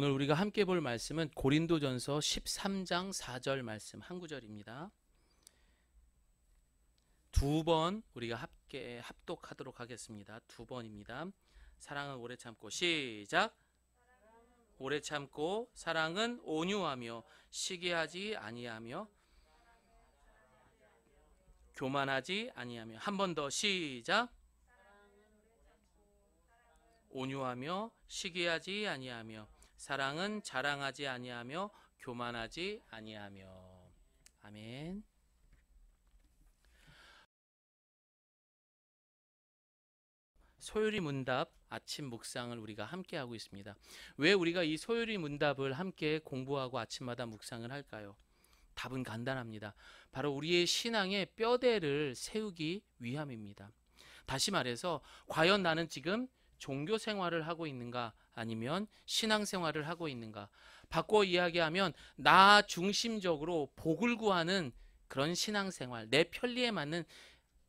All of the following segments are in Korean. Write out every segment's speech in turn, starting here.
오늘 우리가 함께 볼 말씀은 고린도전서 13장 4절 말씀 한 구절입니다. 두 번 우리가 함께 합독하도록 하겠습니다. 두 번입니다. 사랑은 오래 참고 시작. 오래 참고 사랑은 온유하며 시기하지 아니하며 교만하지 아니하며. 한 번 더 시작. 온유하며 시기하지 아니하며 사랑은 자랑하지 아니하며 교만하지 아니하며. 아멘. 소요리 문답 아침 묵상을 우리가 함께 하고 있습니다. 왜 우리가 이 소요리 문답을 함께 공부하고 아침마다 묵상을 할까요? 답은 간단합니다. 바로 우리의 신앙의 뼈대를 세우기 위함입니다. 다시 말해서 과연 나는 지금 종교 생활을 하고 있는가 아니면 신앙 생활을 하고 있는가. 바꿔 이야기하면 나 중심적으로 복을 구하는 그런 신앙 생활, 내 편리에 맞는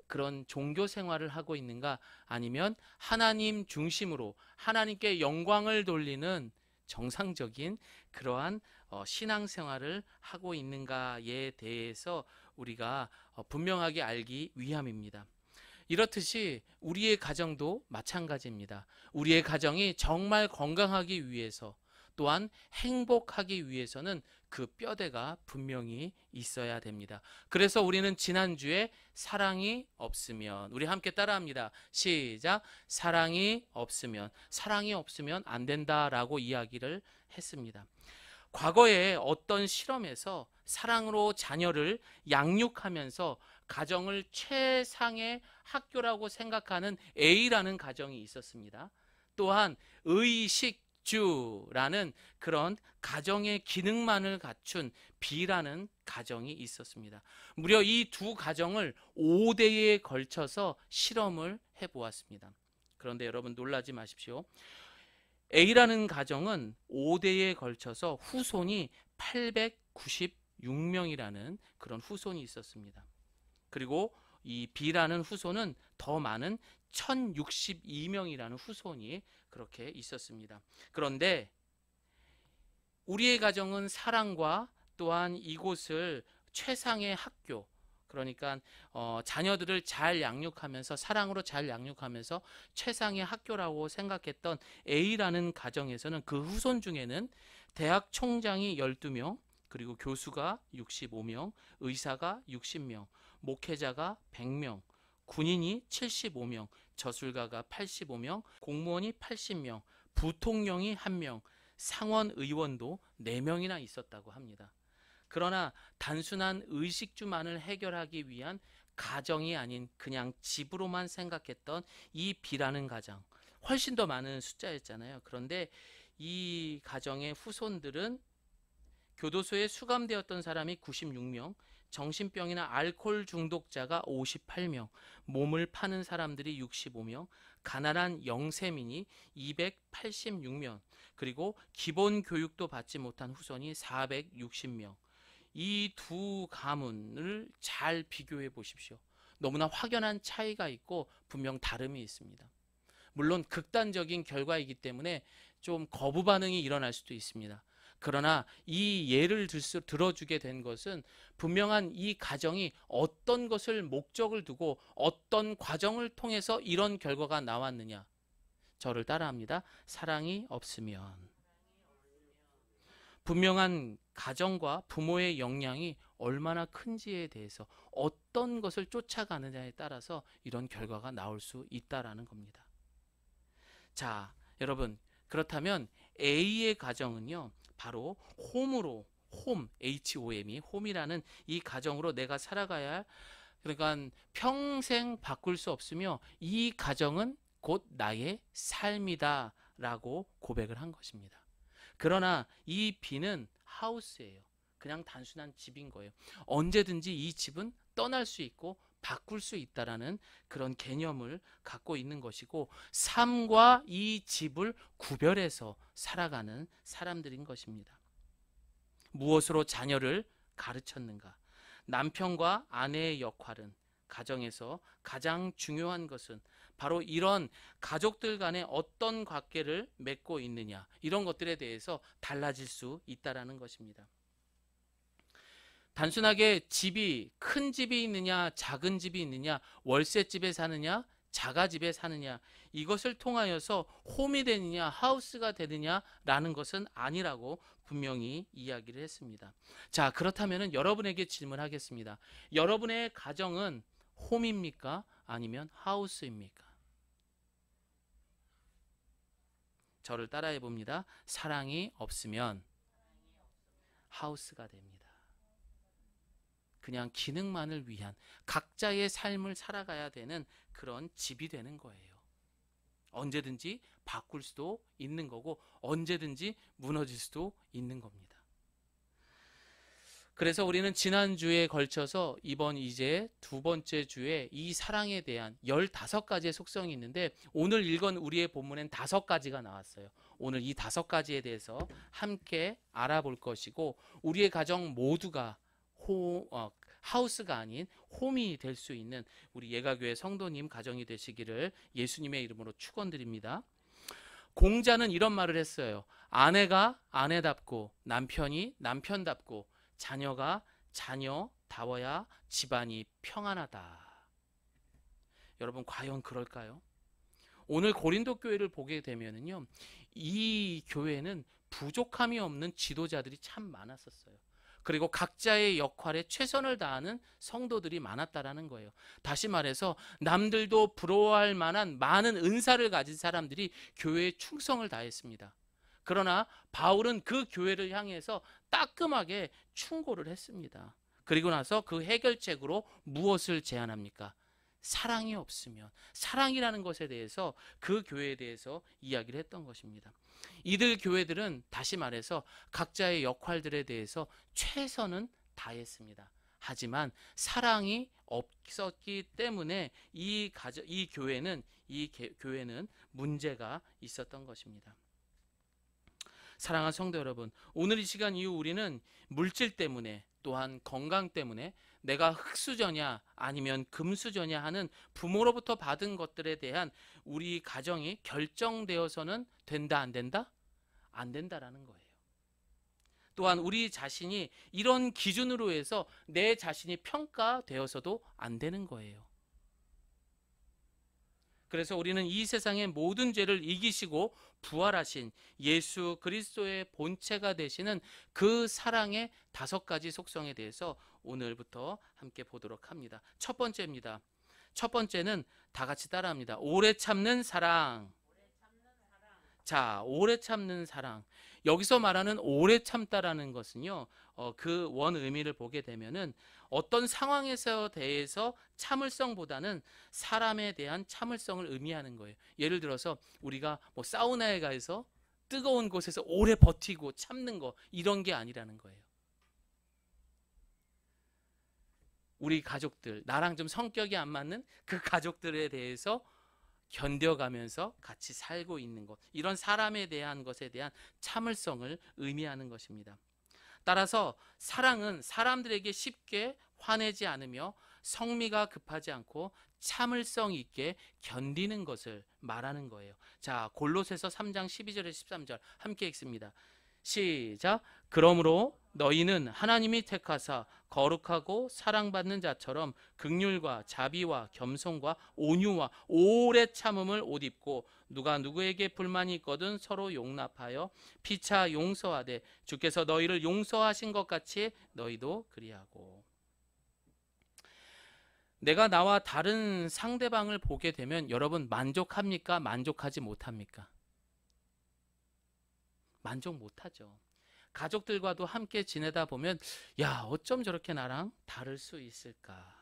그런 종교 생활을 하고 있는가 아니면 하나님 중심으로 하나님께 영광을 돌리는 정상적인 그러한 신앙 생활을 하고 있는가에 대해서 우리가 분명하게 알기 위함입니다. 이렇듯이 우리의 가정도 마찬가지입니다. 우리의 가정이 정말 건강하기 위해서 또한 행복하기 위해서는 그 뼈대가 분명히 있어야 됩니다. 그래서 우리는 지난주에 사랑이 없으면, 우리 함께 따라합니다. 시작. 사랑이 없으면 안 된다라고 이야기를 했습니다. 과거에 어떤 실험에서 사랑으로 자녀를 양육하면서 가정을 최상의 학교라고 생각하는 A라는 가정이 있었습니다. 또한 의식주라는 그런 가정의 기능만을 갖춘 B라는 가정이 있었습니다. 무려 이 두 가정을 5대에 걸쳐서 실험을 해보았습니다. 그런데 여러분 놀라지 마십시오. A라는 가정은 5대에 걸쳐서 후손이 896명이라는 그런 후손이 있었습니다. 그리고 이 B라는 후손은 더 많은 1062명이라는 후손이 그렇게 있었습니다. 그런데 우리의 가정은 사랑과 또한 이곳을 최상의 학교, 그러니까 자녀들을 잘 양육하면서 사랑으로 잘 양육하면서 최상의 학교라고 생각했던 A라는 가정에서는 그 후손 중에는 대학 총장이 12명, 그리고 교수가 65명, 의사가 60명, 목회자가 100명, 군인이 75명, 저술가가 85명, 공무원이 80명, 부통령이 1명, 상원 의원도 4명이나 있었다고 합니다. 그러나 단순한 의식주만을 해결하기 위한 가정이 아닌 그냥 집으로만 생각했던 이 B라는 가정, 훨씬 더 많은 숫자였잖아요. 그런데 이 가정의 후손들은 교도소에 수감되었던 사람이 96명, 정신병이나 알코올 중독자가 58명, 몸을 파는 사람들이 65명, 가난한 영세민이 286명, 그리고 기본 교육도 받지 못한 후손이 460명. 이 두 가문을 잘 비교해 보십시오. 너무나 확연한 차이가 있고 분명 다름이 있습니다. 물론 극단적인 결과이기 때문에 좀 거부 반응이 일어날 수도 있습니다. 그러나 이 예를 들어주게 된 것은 분명한 이 가정이 어떤 것을 목적을 두고 어떤 과정을 통해서 이런 결과가 나왔느냐. 저를 따라합니다. 사랑이 없으면. 분명한 가정과 부모의 역량이 얼마나 큰지에 대해서 어떤 것을 쫓아가느냐에 따라서 이런 결과가 나올 수 있다라는 겁니다. 자, 여러분, 그렇다면 A의 가정은요, 바로 홈으로, HOM이 홈이라는 이 가정으로 내가 살아가야 할, 그러니까 평생 바꿀 수 없으며 이 가정은 곧 나의 삶이다 라고 고백을 한 것입니다. 그러나 이 B는 하우스예요. 그냥 단순한 집인 거예요. 언제든지 이 집은 떠날 수 있고 바꿀 수 있다라는 그런 개념을 갖고 있는 것이고, 삶과 이 집을 구별해서 살아가는 사람들인 것입니다. 무엇으로 자녀를 가르쳤는가? 남편과 아내의 역할은 가정에서 가장 중요한 것은 바로 이런 가족들 간에 어떤 관계를 맺고 있느냐, 이런 것들에 대해서 달라질 수 있다라는 것입니다. 단순하게 집이 큰 집이 있느냐 작은 집이 있느냐, 월세집에 사느냐 자가집에 사느냐, 이것을 통하여서 홈이 되느냐 하우스가 되느냐라는 것은 아니라고 분명히 이야기를 했습니다. 자, 그렇다면 여러분에게 질문하겠습니다. 여러분의 가정은 홈입니까? 아니면 하우스입니까? 저를 따라해 봅니다. 사랑이 없으면 하우스가 됩니다. 그냥 기능만을 위한 각자의 삶을 살아가야 되는 그런 집이 되는 거예요. 언제든지 바꿀 수도 있는 거고 언제든지 무너질 수도 있는 겁니다. 그래서 우리는 지난주에 걸쳐서 이번 이제 두 번째 주에 이 사랑에 대한 15가지의 속성이 있는데, 오늘 읽은 우리의 본문엔 5가지가 나왔어요. 오늘 이 5가지에 대해서 함께 알아볼 것이고, 우리의 가정 모두가 하우스가 아닌 홈이 될 수 있는 우리 예가교회 성도님 가정이 되시기를 예수님의 이름으로 축원드립니다. 공자는 이런 말을 했어요. 아내가 아내답고 남편이 남편답고 자녀가 자녀다워야 집안이 평안하다. 여러분, 과연 그럴까요? 오늘 고린도 교회를 보게 되면은요, 이 교회는 부족함이 없는 지도자들이 참 많았었어요. 그리고 각자의 역할에 최선을 다하는 성도들이 많았다라는 거예요. 다시 말해서 남들도 부러워할 만한 많은 은사를 가진 사람들이 교회에 충성을 다했습니다. 그러나 바울은 그 교회를 향해서 따끔하게 충고를 했습니다. 그리고 나서 그 해결책으로 무엇을 제안합니까? 사랑이 없으면, 사랑이라는 것에 대해서 그 교회에 대해서 이야기를 했던 것입니다. 이들 교회들은 다시 말해서 각자의 역할들에 대해서 최선은 다했습니다. 하지만 사랑이 없었기 때문에 이 교회는 문제가 있었던 것입니다. 사랑하는 성도 여러분, 오늘 이 시간 이후 우리는 물질 때문에, 또한 건강 때문에 내가 흙수저냐 아니면 금수저냐 하는 부모로부터 받은 것들에 대한 우리 가정이 결정되어서는 된다 안 된다? 안 된다라는 거예요. 또한 우리 자신이 이런 기준으로 해서 내 자신이 평가되어서도 안 되는 거예요. 그래서 우리는 이 세상의 모든 죄를 이기시고 부활하신 예수 그리스도의 본체가 되시는 그 사랑의 5가지 속성에 대해서 오늘부터 함께 보도록 합니다. 첫 번째입니다. 첫 번째는 다 같이 따라합니다. 오래 참는 사랑. 자, 오래 참는 사랑. 여기서 말하는 오래 참다라는 것은요, 그 원 의미를 보게 되면은 어떤 상황에서 대해서 참을성보다는 사람에 대한 참을성을 의미하는 거예요. 예를 들어서 우리가 뭐 사우나에 가서 뜨거운 곳에서 오래 버티고 참는 거, 이런 게 아니라는 거예요. 우리 가족들, 나랑 좀 성격이 안 맞는 그 가족들에 대해서 견뎌가면서 같이 살고 있는 것, 이런 사람에 대한 것에 대한 참을성을 의미하는 것입니다. 따라서 사랑은 사람들에게 쉽게 화내지 않으며 성미가 급하지 않고 참을성 있게 견디는 것을 말하는 거예요. 자, 골로새서 3장 12절에 13절 함께 읽습니다. 시작. 그러므로 너희는 하나님이 택하사 거룩하고 사랑받는 자처럼 긍휼과 자비와 겸손과 온유와 오래 참음을 옷 입고 누가 누구에게 불만이 있거든 서로 용납하여 피차 용서하되 주께서 너희를 용서하신 것 같이 너희도 그리하고. 내가 나와 다른 상대방을 보게 되면 여러분 만족합니까? 만족하지 못합니까? 만족 못하죠. 가족들과도 함께 지내다 보면 야, 어쩜 저렇게 나랑 다를 수 있을까?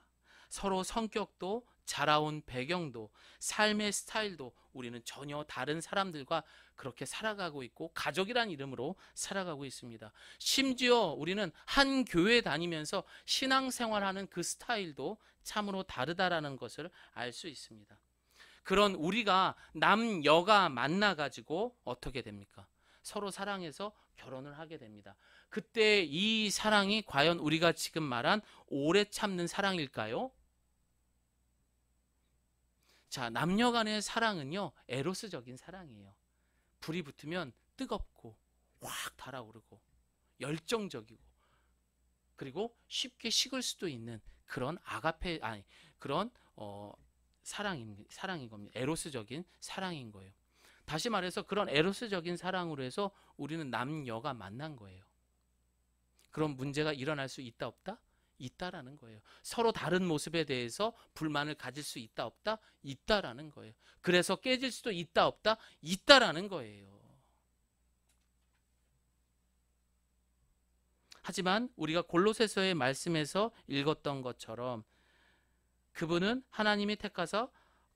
서로 성격도 자라온 배경도 삶의 스타일도 우리는 전혀 다른 사람들과 그렇게 살아가고 있고 가족이란 이름으로 살아가고 있습니다. 심지어 우리는 한 교회 다니면서 신앙생활하는 그 스타일도 참으로 다르다라는 것을 알 수 있습니다. 그런 우리가 남여가 만나가지고 어떻게 됩니까? 서로 사랑해서 결혼을 하게 됩니다. 그때 이 사랑이 과연 우리가 지금 말한 오래 참는 사랑일까요? 자, 남녀 간의 사랑은요, 에로스적인 사랑이에요. 불이 붙으면 뜨겁고 확 달아오르고 열정적이고, 그리고 쉽게 식을 수도 있는 그런 아가페, 아니 그런 사랑인 겁니다. 에로스적인 사랑인 거예요. 다시 말해서 그런 에로스적인 사랑으로 해서 우리는 남녀가 만난 거예요. 그런 문제가 일어날 수 있다 없다? 있다라는 거예요. 서로 다른 모습에 대해서 불만을 가질 수 있다 없다? 있다라는 거예요. 그래서 깨질 수도 있다 없다? 있다라는 거예요. 하지만 우리가 골로새서의 말씀에서 읽었던 것처럼 그분은 하나님이 택하사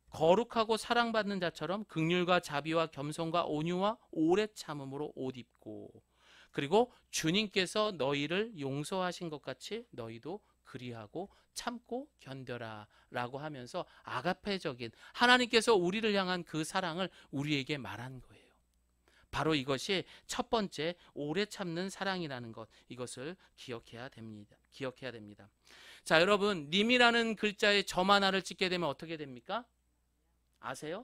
거룩하고 사랑받는 자처럼 긍휼과 자비와 겸손과 온유와 오래 참음으로 옷 입고, 그리고 주님께서 너희를 용서하신 것 같이 너희도 그리하고 참고 견뎌라 라고 하면서 아가페적인 하나님께서 우리를 향한 그 사랑을 우리에게 말한 거예요. 바로 이것이 첫 번째 오래 참는 사랑이라는 것, 이것을 기억해야 됩니다. 자, 여러분, 님이라는 글자에 점 하나를 찍게 되면 어떻게 됩니까? 아세요?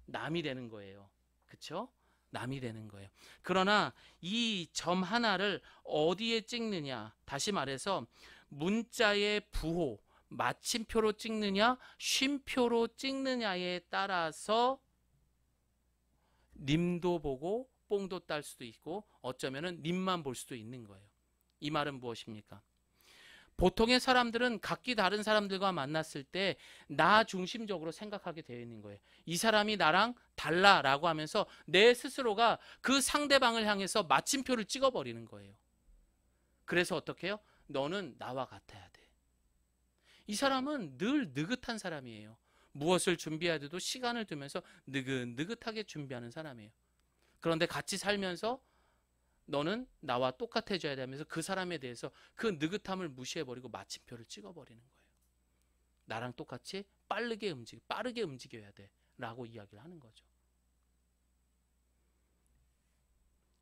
남이 되는 거예요. 그렇죠? 남이 되는 거예요. 그러나 이 점 하나를 어디에 찍느냐, 다시 말해서 문자의 부호, 마침표로 찍느냐, 쉼표로 찍느냐에 따라서 님도 보고 뽕도 딸 수도 있고, 어쩌면은 님만 볼 수도 있는 거예요. 이 말은 무엇입니까? 보통의 사람들은 각기 다른 사람들과 만났을 때 나 중심적으로 생각하게 되어 있는 거예요. 이 사람이 나랑 달라라고 하면서 내 스스로가 그 상대방을 향해서 마침표를 찍어버리는 거예요. 그래서 어떻게 해요? 너는 나와 같아야 돼. 이 사람은 늘 느긋한 사람이에요. 무엇을 준비해도 시간을 두면서 느긋하게 준비하는 사람이에요. 그런데 같이 살면서 너는 나와 똑같아져야 되면서 그 사람에 대해서 그 느긋함을 무시해버리고 마침표를 찍어버리는 거예요. 나랑 똑같이 빠르게 움직여야 돼 라고 이야기를 하는 거죠.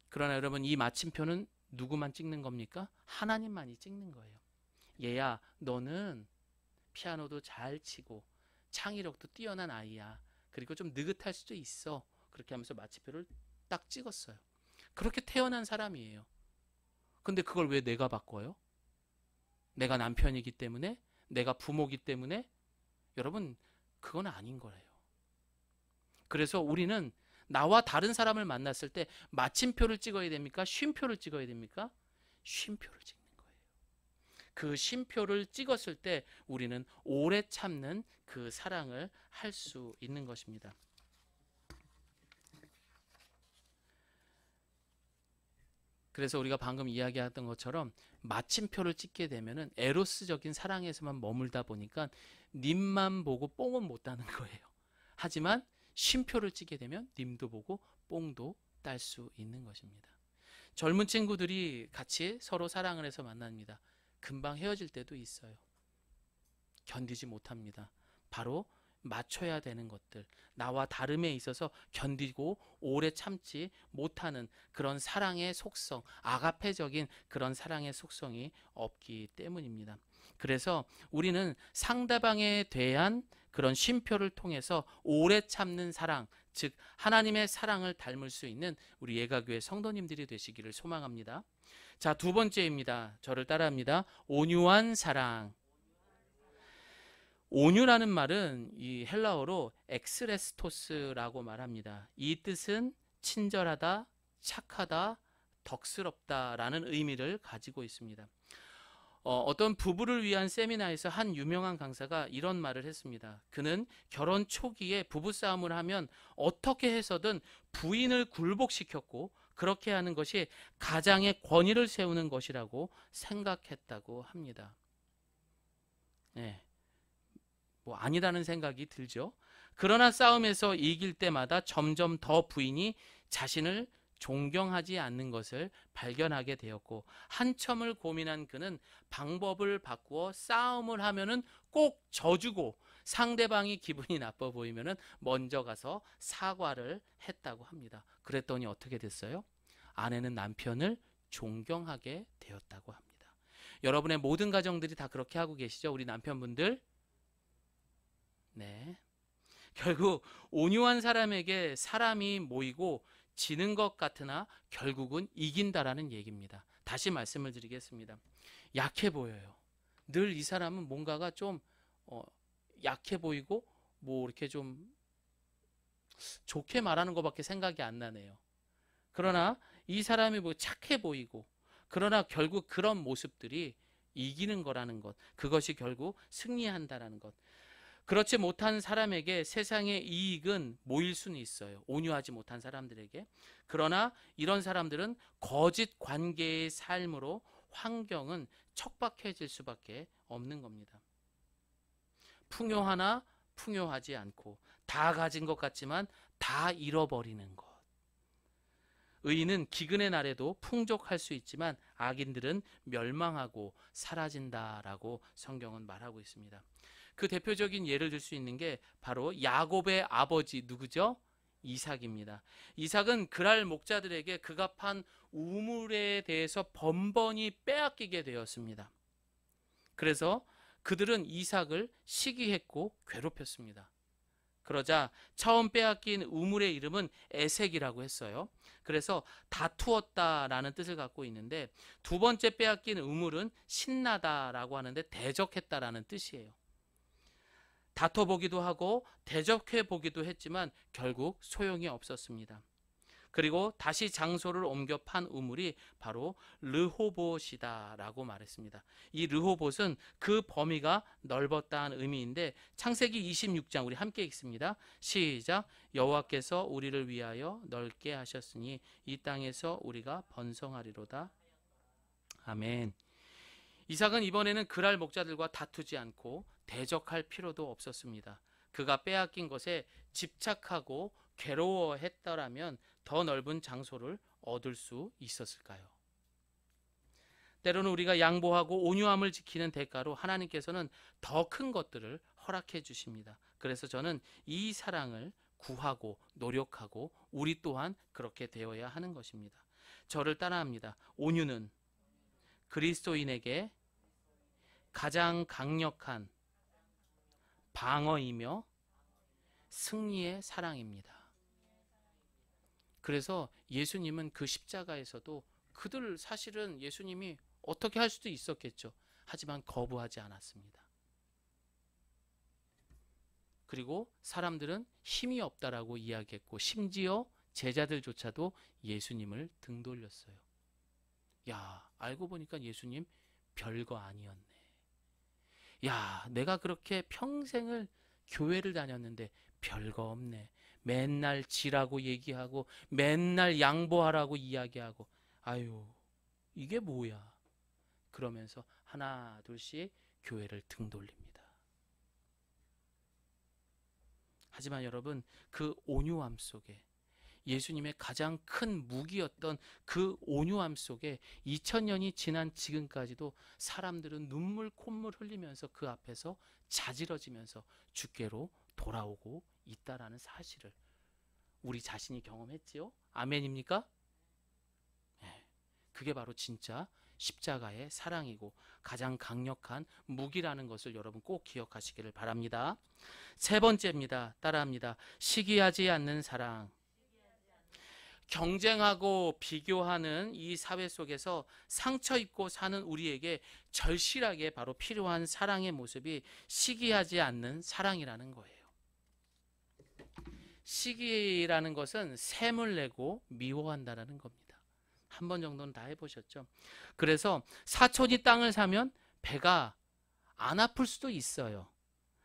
그러나 여러분, 이 마침표는 누구만 찍는 겁니까? 하나님만이 찍는 거예요. 얘야, 너는 피아노도 잘 치고 창의력도 뛰어난 아이야. 그리고 좀 느긋할 수도 있어. 그렇게 하면서 마침표를 딱 찍었어요. 그렇게 태어난 사람이에요. 근데 그걸 왜 내가 바꿔요? 내가 남편이기 때문에? 내가 부모이기 때문에? 여러분, 그건 아닌 거예요. 그래서 우리는 나와 다른 사람을 만났을 때 마침표를 찍어야 됩니까? 쉼표를 찍어야 됩니까? 쉼표를 찍는 거예요. 그 쉼표를 찍었을 때 우리는 오래 참는 그 사랑을 할 수 있는 것입니다. 그래서 우리가 방금 이야기했던 것처럼 마침표를 찍게 되면은 에로스적인 사랑에서만 머물다 보니까 님만 보고 뽕은 못 따는 거예요. 하지만 쉼표를 찍게 되면 님도 보고 뽕도 딸 수 있는 것입니다. 젊은 친구들이 같이 서로 사랑을 해서 만납니다. 금방 헤어질 때도 있어요. 견디지 못합니다. 바로 맞춰야 되는 것들, 나와 다름에 있어서 견디고 오래 참지 못하는 그런 사랑의 속성, 아가페적인 그런 사랑의 속성이 없기 때문입니다. 그래서 우리는 상대방에 대한 그런 쉼표를 통해서 오래 참는 사랑, 즉 하나님의 사랑을 닮을 수 있는 우리 예가교회 성도님들이 되시기를 소망합니다. 자, 두 번째입니다. 저를 따라합니다. 온유한 사랑. 온유라는 말은 이 헬라어로 엑스레스토스라고 말합니다. 이 뜻은 친절하다, 착하다, 덕스럽다라는 의미를 가지고 있습니다. 어떤 부부를 위한 세미나에서 한 유명한 강사가 이런 말을 했습니다. 그는 결혼 초기에 부부싸움을 하면 어떻게 해서든 부인을 굴복시켰고, 그렇게 하는 것이 가장의 권위를 세우는 것이라고 생각했다고 합니다. 네. 아니라는 생각이 들죠. 그러나 싸움에서 이길 때마다 점점 더 부인이 자신을 존경하지 않는 것을 발견하게 되었고, 한참을 고민한 그는 방법을 바꾸어 싸움을 하면은 꼭 져주고 상대방이 기분이 나빠 보이면은 먼저 가서 사과를 했다고 합니다. 그랬더니 어떻게 됐어요? 아내는 남편을 존경하게 되었다고 합니다. 여러분의 모든 가정들이 다 그렇게 하고 계시죠? 우리 남편분들? 네. 결국 온유한 사람에게 사람이 모이고 지는 것 같으나 결국은 이긴다라는 얘기입니다. 다시 말씀을 드리겠습니다. 약해 보여요. 늘 이 사람은 뭔가가 좀 약해 보이고 뭐 이렇게 좀 좋게 말하는 것밖에 생각이 안 나네요. 그러나 이 사람이 뭐 착해 보이고, 그러나 결국 그런 모습들이 이기는 거라는 것, 그것이 결국 승리한다라는 것. 그렇지 못한 사람에게 세상의 이익은 모일 수는 있어요. 온유하지 못한 사람들에게. 그러나 이런 사람들은 거짓 관계의 삶으로 환경은 척박해질 수밖에 없는 겁니다. 풍요하나 풍요하지 않고, 다 가진 것 같지만 다 잃어버리는 것. 의인은 기근의 날에도 풍족할 수 있지만 악인들은 멸망하고 사라진다라고 성경은 말하고 있습니다. 그 대표적인 예를 들 수 있는 게 바로 야곱의 아버지 누구죠? 이삭입니다. 이삭은 그랄 목자들에게 그가 판 우물에 대해서 번번이 빼앗기게 되었습니다. 그래서 그들은 이삭을 시기했고 괴롭혔습니다. 그러자 처음 빼앗긴 우물의 이름은 에색이라고 했어요. 그래서 다투었다라는 뜻을 갖고 있는데, 두 번째 빼앗긴 우물은 신나다라고 하는데 대적했다라는 뜻이에요. 다퉈보기도 하고 대적해보기도 했지만 결국 소용이 없었습니다. 그리고 다시 장소를 옮겨 판 우물이 바로 르호봇이다라고 말했습니다. 이 르호봇은 그 범위가 넓었다는 의미인데, 창세기 26장 우리 함께 읽습니다. 시작. 여호와께서 우리를 위하여 넓게 하셨으니 이 땅에서 우리가 번성하리로다. 아멘. 이삭은 이번에는 그랄 목자들과 다투지 않고 대적할 필요도 없었습니다. 그가 빼앗긴 것에 집착하고 괴로워했더라면 더 넓은 장소를 얻을 수 있었을까요? 때로는 우리가 양보하고 온유함을 지키는 대가로 하나님께서는 더 큰 것들을 허락해 주십니다. 그래서 저는 이 사랑을 구하고 노력하고 우리 또한 그렇게 되어야 하는 것입니다. 저를 따라합니다. 온유는 그리스도인에게 가장 강력한 방어이며 승리의 사랑입니다. 그래서 예수님은 그 십자가에서도 그들 사실은 예수님이 어떻게 할 수도 있었겠죠. 하지만 거부하지 않았습니다. 그리고 사람들은 힘이 없다라고 이야기했고, 심지어 제자들조차도 예수님을 등 돌렸어요. 야, 알고 보니까 예수님 별거 아니었네. 야, 내가 그렇게 평생을 교회를 다녔는데 별거 없네. 맨날 지라고 얘기하고 맨날 양보하라고 이야기하고, 아유, 이게 뭐야. 그러면서 하나 둘씩 교회를 등 돌립니다. 하지만 여러분, 그 온유함 속에, 예수님의 가장 큰 무기였던 그 온유함 속에 2000년이 지난 지금까지도 사람들은 눈물 콧물 흘리면서 그 앞에서 자지러지면서 주께로 돌아오고 있다라는 사실을 우리 자신이 경험했지요? 아멘입니까? 네, 그게 바로 진짜 십자가의 사랑이고 가장 강력한 무기라는 것을 여러분 꼭 기억하시기를 바랍니다. 세 번째입니다. 따라합니다. 시기하지 않는 사랑. 경쟁하고 비교하는 이 사회 속에서 상처 입고 사는 우리에게 절실하게 바로 필요한 사랑의 모습이 시기하지 않는 사랑이라는 거예요. 시기라는 것은 샘을 내고 미워한다는 겁니다. 한 번 정도는 다 해보셨죠? 그래서 사촌이 땅을 사면 배가 안 아플 수도 있어요.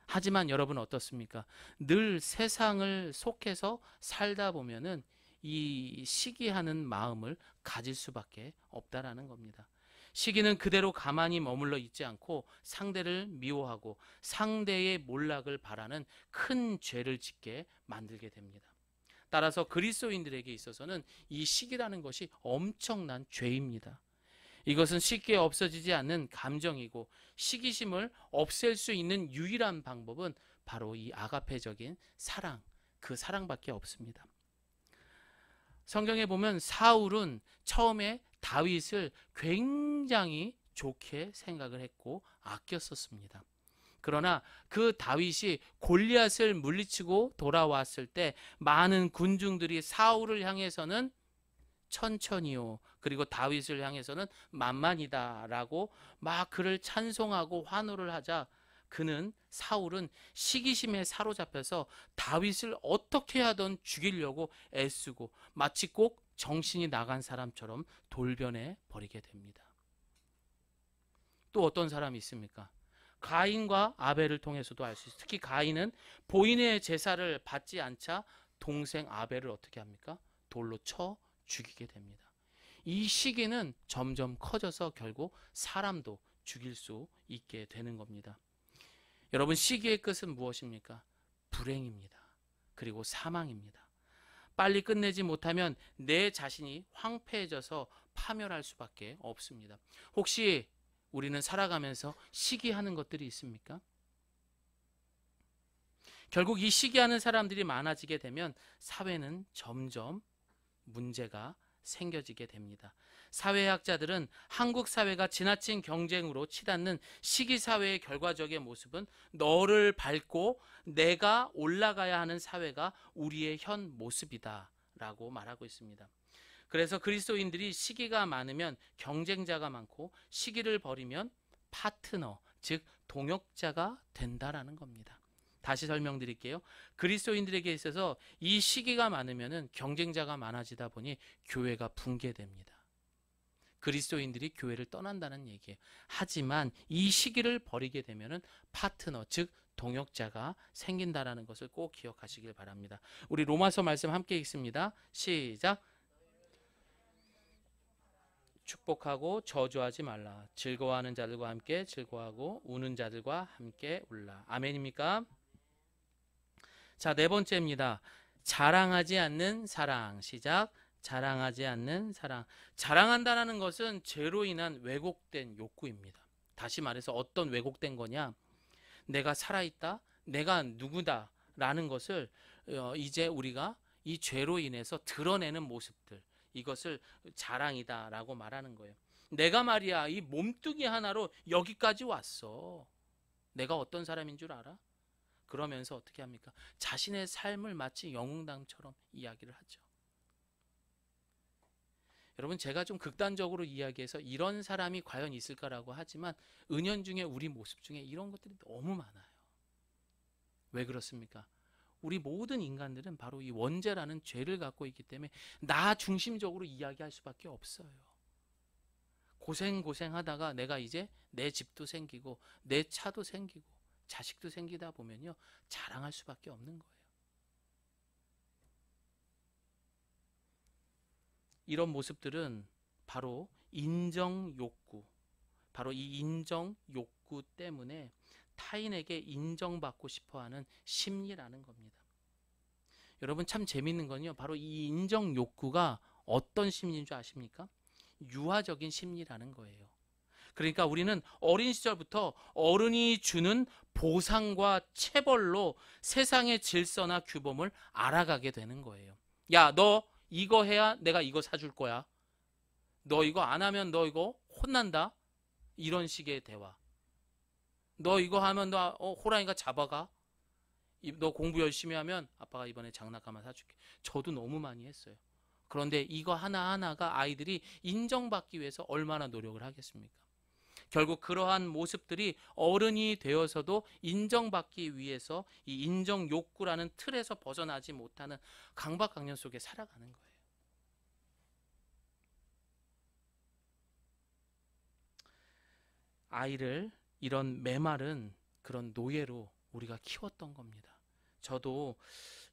하지만 여러분 어떻습니까? 늘 세상을 속해서 살다 보면은 이 시기하는 마음을 가질 수밖에 없다라는 겁니다. 시기는 그대로 가만히 머물러 있지 않고 상대를 미워하고 상대의 몰락을 바라는 큰 죄를 짓게 만들게 됩니다. 따라서 그리스도인들에게 있어서는 이 시기라는 것이 엄청난 죄입니다. 이것은 쉽게 없어지지 않는 감정이고, 시기심을 없앨 수 있는 유일한 방법은 바로 이 아가페적인 사랑, 그 사랑밖에 없습니다. 성경에 보면 사울은 처음에 다윗을 굉장히 좋게 생각을 했고 아꼈었습니다. 그러나 그 다윗이 골리앗을 물리치고 돌아왔을 때 많은 군중들이 사울을 향해서는 천천히요, 그리고 다윗을 향해서는 만만이다라고 막 그를 찬송하고 환호를 하자 사울은 시기심에 사로잡혀서 다윗을 어떻게 하든 죽이려고 애쓰고 마치 꼭 정신이 나간 사람처럼 돌변해 버리게 됩니다. 또 어떤 사람이 있습니까? 가인과 아벨을 통해서도 알 수 있어요. 특히 가인은 본인의 제사를 받지 않자 동생 아벨을 어떻게 합니까? 돌로 쳐 죽이게 됩니다. 이 시기는 점점 커져서 결국 사람도 죽일 수 있게 되는 겁니다. 여러분, 시기의 끝은 무엇입니까? 불행입니다. 그리고 사망입니다. 빨리 끝내지 못하면 내 자신이 황폐해져서 파멸할 수밖에 없습니다. 혹시 우리는 살아가면서 시기하는 것들이 있습니까? 결국 이 시기하는 사람들이 많아지게 되면 사회는 점점 문제가 생겨지게 됩니다. 사회학자들은 한국 사회가 지나친 경쟁으로 치닫는 시기사회의 결과적인 모습은 너를 밟고 내가 올라가야 하는 사회가 우리의 현 모습이다 라고 말하고 있습니다. 그래서 그리스도인들이 시기가 많으면 경쟁자가 많고 시기를 버리면 파트너, 즉 동역자가 된다라는 겁니다. 다시 설명드릴게요. 그리스도인들에게 있어서 이 시기가 많으면 경쟁자가 많아지다 보니 교회가 붕괴됩니다. 그리스도인들이 교회를 떠난다는 얘기예요. 하지만 이 시기를 버리게 되면 파트너, 즉 동역자가 생긴다라는 것을 꼭 기억하시길 바랍니다. 우리 로마서 말씀 함께 읽습니다. 시작. 축복하고 저주하지 말라. 즐거워하는 자들과 함께 즐거워하고 우는 자들과 함께 울라. 아멘입니까? 자, 네 번째입니다. 자랑하지 않는 사랑. 시작. 자랑하지 않는 사랑. 자랑한다는 것은 죄로 인한 왜곡된 욕구입니다. 다시 말해서 어떤 왜곡된 거냐? 내가 살아있다, 내가 누구다 라는 것을 이제 우리가 이 죄로 인해서 드러내는 모습들, 이것을 자랑이다 라고 말하는 거예요. 내가 말이야 이 몸뚱이 하나로 여기까지 왔어. 내가 어떤 사람인 줄 알아? 그러면서 어떻게 합니까? 자신의 삶을 마치 영웅당처럼 이야기를 하죠. 여러분, 제가 좀 극단적으로 이야기해서 이런 사람이 과연 있을까라고 하지만 은연중에 우리 모습 중에 이런 것들이 너무 많아요. 왜 그렇습니까? 우리 모든 인간들은 바로 이 원죄라는 죄를 갖고 있기 때문에 나 중심적으로 이야기할 수밖에 없어요. 고생하다가 내가 이제 내 집도 생기고 내 차도 생기고 자식도 생기다 보면요, 자랑할 수밖에 없는 거예요. 이런 모습들은 바로 인정 욕구, 바로 이 인정 욕구 때문에 타인에게 인정받고 싶어하는 심리라는 겁니다. 여러분, 참 재밌는 건요, 바로 이 인정 욕구가 어떤 심리인 줄 아십니까? 유아적인 심리라는 거예요. 그러니까 우리는 어린 시절부터 어른이 주는 보상과 체벌로 세상의 질서나 규범을 알아가게 되는 거예요. 야, 너 이거 해야 내가 이거 사줄 거야. 너 이거 안 하면 너 이거 혼난다. 이런 식의 대화. 너 이거 하면 너 호랑이가 잡아가. 너 공부 열심히 하면 아빠가 이번에 장난감 하나 사줄게. 저도 너무 많이 했어요. 그런데 이거 하나하나가 아이들이 인정받기 위해서 얼마나 노력을 하겠습니까? 결국 그러한 모습들이 어른이 되어서도 인정받기 위해서 이 인정 욕구라는 틀에서 벗어나지 못하는 강박강년 속에 살아가는 거예요. 아이를 이런 메마른 그런 노예로 우리가 키웠던 겁니다. 저도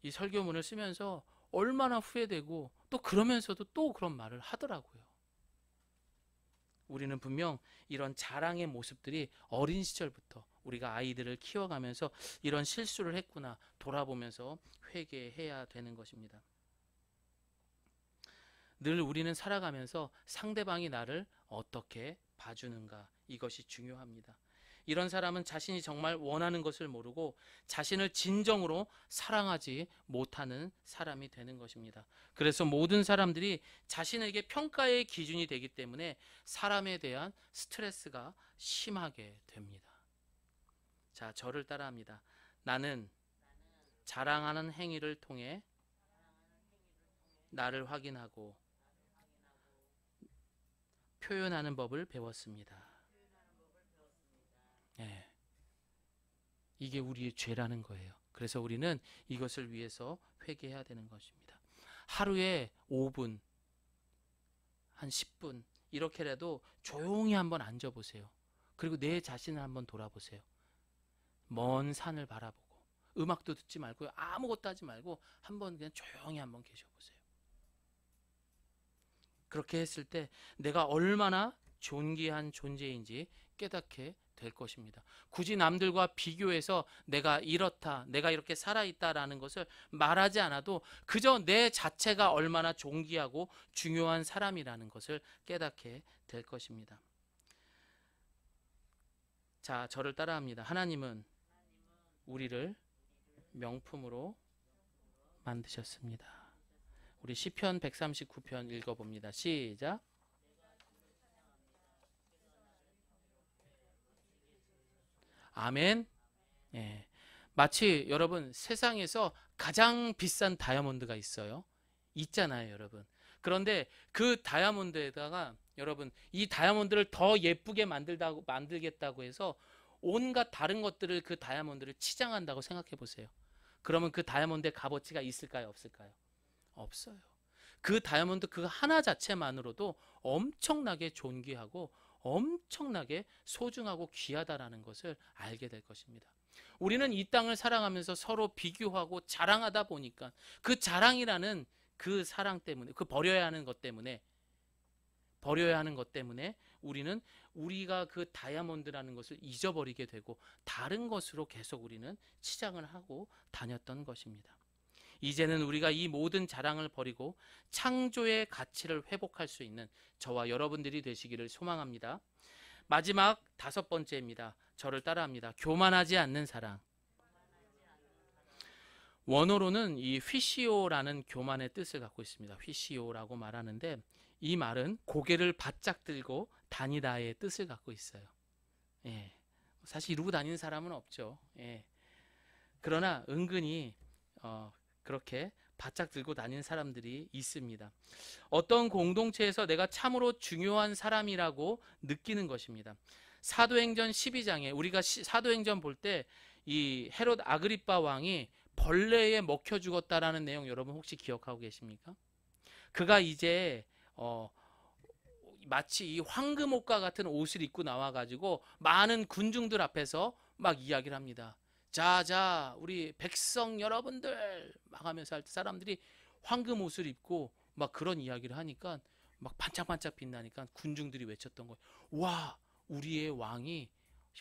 이 설교문을 쓰면서 얼마나 후회되고 또 그러면서도 또 그런 말을 하더라고요. 우리는 분명 이런 자랑의 모습들이 어린 시절부터 우리가 아이들을 키워가면서 이런 실수를 했구나 돌아보면서 회개해야 되는 것입니다. 늘 우리는 살아가면서 상대방이 나를 어떻게 봐주는가, 이것이 중요합니다. 이런 사람은 자신이 정말 원하는 것을 모르고 자신을 진정으로 사랑하지 못하는 사람이 되는 것입니다. 그래서 모든 사람들이 자신에게 평가의 기준이 되기 때문에 사람에 대한 스트레스가 심하게 됩니다. 자, 저를 따라합니다. 나는 자랑하는 행위를 통해 나를 확인하고 표현하는 법을 배웠습니다. 네, 이게 우리의 죄라는 거예요. 그래서 우리는 이것을 위해서 회개해야 되는 것입니다. 하루에 5분, 한 10분 이렇게라도 조용히 한번 앉아보세요. 그리고 내 자신을 한번 돌아보세요. 먼 산을 바라보고 음악도 듣지 말고 아무것도 하지 말고 한번 그냥 조용히 한번 계셔보세요. 그렇게 했을 때 내가 얼마나 존귀한 존재인지 깨닫게 될 것입니다. 굳이 남들과 비교해서 내가 이렇다, 내가 이렇게 살아있다라는 것을 말하지 않아도 그저 내 자체가 얼마나 존귀하고 중요한 사람이라는 것을 깨닫게 될 것입니다. 자, 저를 따라합니다. 하나님은 우리를 명품으로 만드셨습니다. 우리 시편 139편 읽어봅니다. 시작. 아멘. 예. 마치 여러분 세상에서 가장 비싼 다이아몬드가 있어요. 있잖아요, 여러분. 그런데 그 다이아몬드에다가 여러분 이 다이아몬드를 더 예쁘게 만들겠다고 해서 온갖 다른 것들을 그 다이아몬드를 치장한다고 생각해 보세요. 그러면 그 다이아몬드의 값어치가 있을까요, 없을까요? 없어요. 그 다이아몬드 그 하나 자체만으로도 엄청나게 존귀하고 엄청나게 소중하고 귀하다라는 것을 알게 될 것입니다. 우리는 이 땅을 사랑하면서 서로 비교하고 자랑하다 보니까 그 자랑이라는 그 사랑 때문에, 그 버려야 하는 것 때문에 우리는 우리가 그 다이아몬드라는 것을 잊어버리게 되고 다른 것으로 계속 우리는 치장을 하고 다녔던 것입니다. 이제는 우리가 이 모든 자랑을 버리고 창조의 가치를 회복할 수 있는 저와 여러분들이 되시기를 소망합니다. 마지막 5번째입니다. 저를 따라합니다. 교만하지 않는 사랑. 원어로는 이 휘시오라는 교만의 뜻을 갖고 있습니다. 휘시오라고 말하는데 이 말은 고개를 바짝 들고 다니다의 뜻을 갖고 있어요. 예. 사실 이루고 다니는 사람은 없죠. 예. 그러나 은근히 그렇게 바짝 들고 다니는 사람들이 있습니다. 어떤 공동체에서 내가 참으로 중요한 사람이라고 느끼는 것입니다. 사도행전 12장에 우리가 사도행전 볼 때 이 헤롯 아그리빠 왕이 벌레에 먹혀 죽었다라는 내용 여러분 혹시 기억하고 계십니까? 그가 이제 마치 이 황금옷과 같은 옷을 입고 나와가지고 많은 군중들 앞에서 막 이야기를 합니다. 자, 우리 백성 여러분들 막 하면서 할 때 사람들이 황금 옷을 입고 막 그런 이야기를 하니까 막 반짝반짝 빛나니까 군중들이 외쳤던 거예요. 와, 우리의 왕이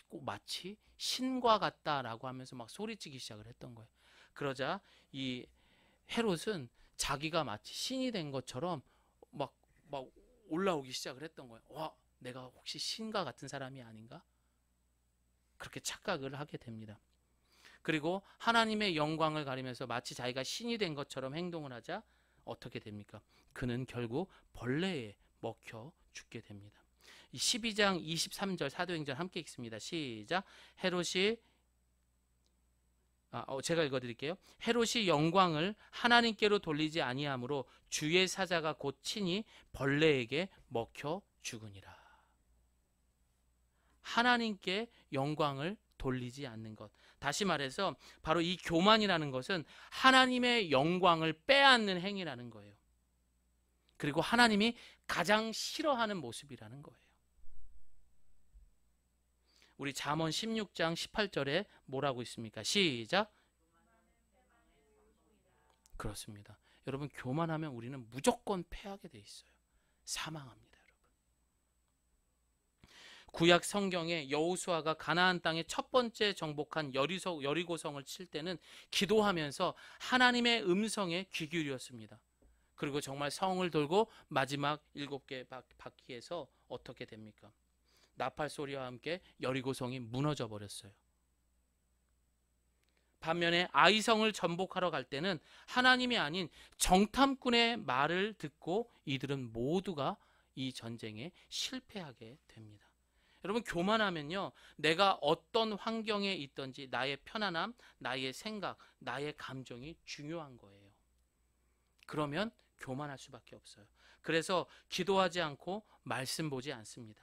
꼭 마치 신과 같다라고 하면서 막 소리치기 시작을 했던 거예요. 그러자 이 헤롯은 자기가 마치 신이 된 것처럼 막 올라오기 시작을 했던 거예요. 와, 내가 혹시 신과 같은 사람이 아닌가? 그렇게 착각을 하게 됩니다. 그리고 하나님의 영광을 가리면서 마치 자기가 신이 된 것처럼 행동을 하자 어떻게 됩니까? 그는 결국 벌레에 먹혀 죽게 됩니다. 12장 23절 사도행전 함께 읽습니다. 시작. 제가 읽어드릴게요. 헤롯이 영광을 하나님께로 돌리지 아니하므로 주의 사자가 곧 친히 벌레에게 먹혀 죽으니라. 하나님께 영광을 돌리지 않는 것. 다시 말해서 바로 이 교만이라는 것은 하나님의 영광을 빼앗는 행위라는 거예요. 그리고 하나님이 가장 싫어하는 모습이라는 거예요. 우리 잠언 16장 18절에 뭐라고 있습니까? 시작. 그렇습니다. 여러분 교만하면 우리는 무조건 패하게 돼 있어요. 사망합니다, 여러분. 구약 성경에 여호수아가 가나안 땅에 첫 번째 정복한 여리고성을 칠 때는 기도하면서 하나님의 음성에 귀 기울였습니다. 그리고 정말 성을 돌고 마지막 7개 바퀴에서 어떻게 됩니까? 나팔 소리와 함께 여리고성이 무너져 버렸어요. 반면에 아이성을 전복하러 갈 때는 하나님이 아닌 정탐꾼의 말을 듣고 이들은 모두가 이 전쟁에 실패하게 됩니다. 여러분, 교만하면요, 내가 어떤 환경에 있든지 나의 편안함, 나의 생각, 나의 감정이 중요한 거예요. 그러면 교만할 수밖에 없어요. 그래서 기도하지 않고 말씀 보지 않습니다.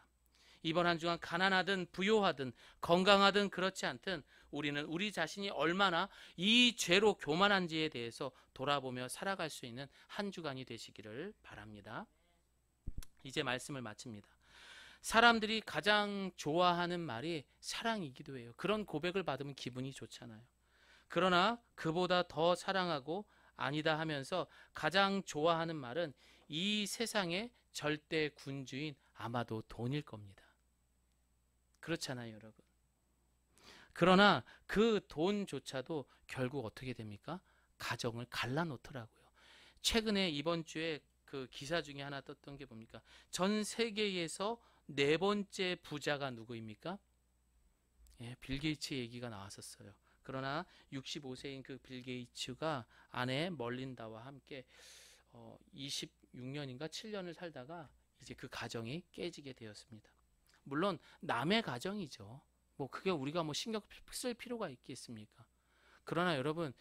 이번 한 주간 가난하든 부요하든 건강하든 그렇지 않든 우리는 우리 자신이 얼마나 이 죄로 교만한지에 대해서 돌아보며 살아갈 수 있는 한 주간이 되시기를 바랍니다. 이제 말씀을 마칩니다. 사람들이 가장 좋아하는 말이 사랑이기도 해요. 그런 고백을 받으면 기분이 좋잖아요. 그러나 그보다 더 사랑하고 아니다 하면서 가장 좋아하는 말은 이 세상의 절대 군주인 아마도 돈일 겁니다. 그렇잖아요, 여러분. 그러나 그 돈조차도 결국 어떻게 됩니까? 가정을 갈라놓더라고요. 최근에 이번 주에 그 기사 중에 하나 떴던 게 뭡니까? 전 세계에서 4번째 부자가 누구입니까? 예, 빌 게이츠 얘기가 나왔었어요. 그러나 65세인 그 빌 게이츠가 아내 멀린다와 함께 26년인가 7년을 살다가 이제 그 가정이 깨지게 되었습니다. 물론 남의 가정이죠. 뭐 그게 우리가 뭐 신경 쓸 필요가 있겠습니까? 그러나 여러분,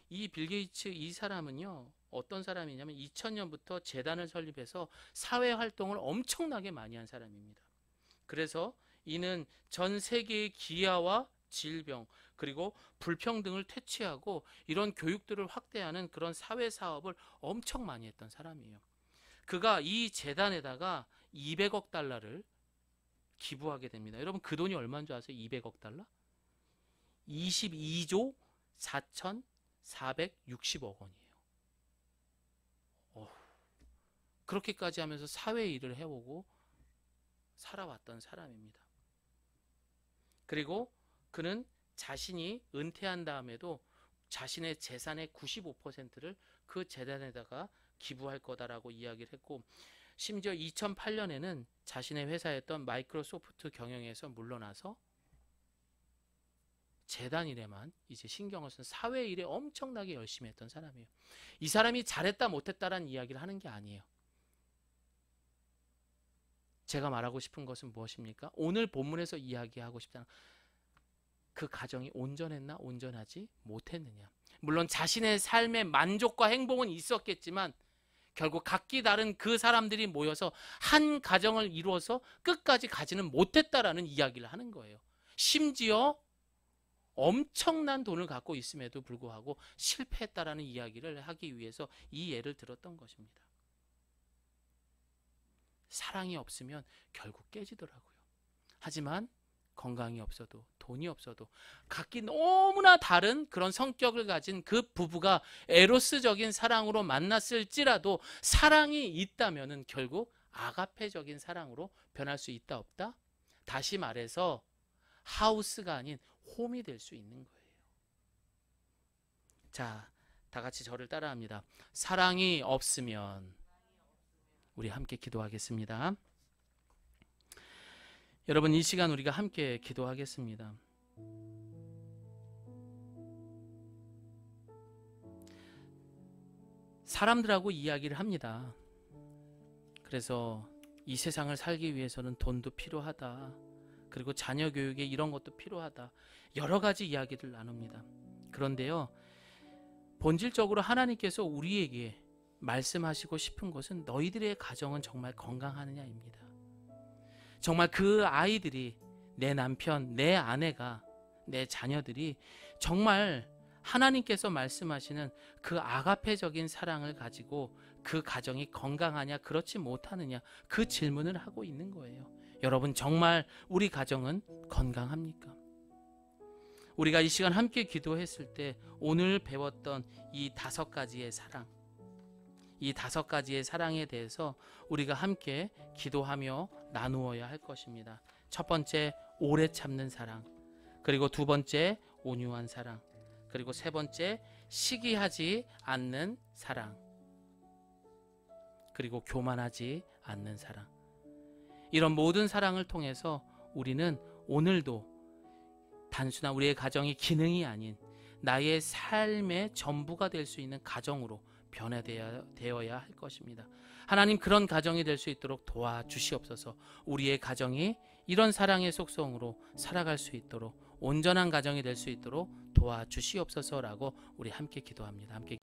이 빌 게이츠 이 사람은요, 어떤 사람이냐면 2000년부터 재단을 설립해서 사회 활동을 엄청나게 많이 한 사람입니다. 그래서 이는 전 세계의 기아와 질병 그리고 불평등을 퇴치하고 이런 교육들을 확대하는 그런 사회 사업을 엄청 많이 했던 사람이에요. 그가 이 재단에다가 200억 달러를 기부하게 됩니다. 여러분, 그 돈이 얼마인 줄 아세요? 200억 달러? 22조 4,460억 원이에요. 그렇게까지 하면서 사회 일을 해오고 살아왔던 사람입니다. 그리고 그는 자신이 은퇴한 다음에도 자신의 재산의 95%를 그 재단에다가 기부할 거다라고 이야기를 했고, 심지어 2008년에는 자신의 회사였던 마이크로소프트 경영에서 물러나서 재단 일에만 이제 신경을 쓴 사회 일에 엄청나게 열심히 했던 사람이에요. 이 사람이 잘했다 못했다라는 이야기를 하는 게 아니에요. 제가 말하고 싶은 것은 무엇입니까? 오늘 본문에서 이야기하고 싶다는 그 가정이 온전했나 온전하지 못했느냐. 물론 자신의 삶의 만족과 행복은 있었겠지만 결국 각기 다른 그 사람들이 모여서 한 가정을 이루어서 끝까지 가지는 못했다라는 이야기를 하는 거예요. 심지어 엄청난 돈을 갖고 있음에도 불구하고 실패했다라는 이야기를 하기 위해서 이 예를 들었던 것입니다. 사랑이 없으면 결국 깨지더라고요. 하지만 건강이 없어도 돈이 없어도 각기 너무나 다른 그런 성격을 가진 그 부부가 에로스적인 사랑으로 만났을지라도 사랑이 있다면은 결국 아가페적인 사랑으로 변할 수 있다 없다? 다시 말해서 하우스가 아닌 홈이 될 수 있는 거예요. 자, 다 같이 저를 따라합니다. 사랑이 없으면, 우리 함께 기도하겠습니다. 여러분, 이 시간 우리가 함께 기도하겠습니다. 사람들하고 이야기를 합니다. 그래서 이 세상을 살기 위해서는 돈도 필요하다. 그리고 자녀 교육에 이런 것도 필요하다. 여러 가지 이야기를 나눕니다. 그런데요, 본질적으로 하나님께서 우리에게 말씀하시고 싶은 것은 너희들의 가정은 정말 건강하느냐입니다. 정말 그 아이들이, 내 남편, 내 아내가, 내 자녀들이 정말 하나님께서 말씀하시는 그 아가페적인 사랑을 가지고 그 가정이 건강하냐 그렇지 못하느냐, 그 질문을 하고 있는 거예요. 여러분, 정말 우리 가정은 건강합니까? 우리가 이 시간 함께 기도했을 때 오늘 배웠던 이 5가지의 사랑, 이 5가지의 사랑에 대해서 우리가 함께 기도하며 나누어야 할 것입니다. 첫 번째, 오래 참는 사랑. 그리고 두 번째, 온유한 사랑. 그리고 세 번째, 시기하지 않는 사랑. 그리고 교만하지 않는 사랑. 이런 모든 사랑을 통해서 우리는 오늘도 단순한 우리의 가정이 기능이 아닌 나의 삶의 전부가 될 수 있는 가정으로 변화되어야 할 것입니다. 하나님, 그런 가정이 될 수 있도록 도와주시옵소서. 우리의 가정이 이런 사랑의 속성으로 살아갈 수 있도록 온전한 가정이 될 수 있도록 도와주시옵소서라고 우리 함께 기도합니다. 함께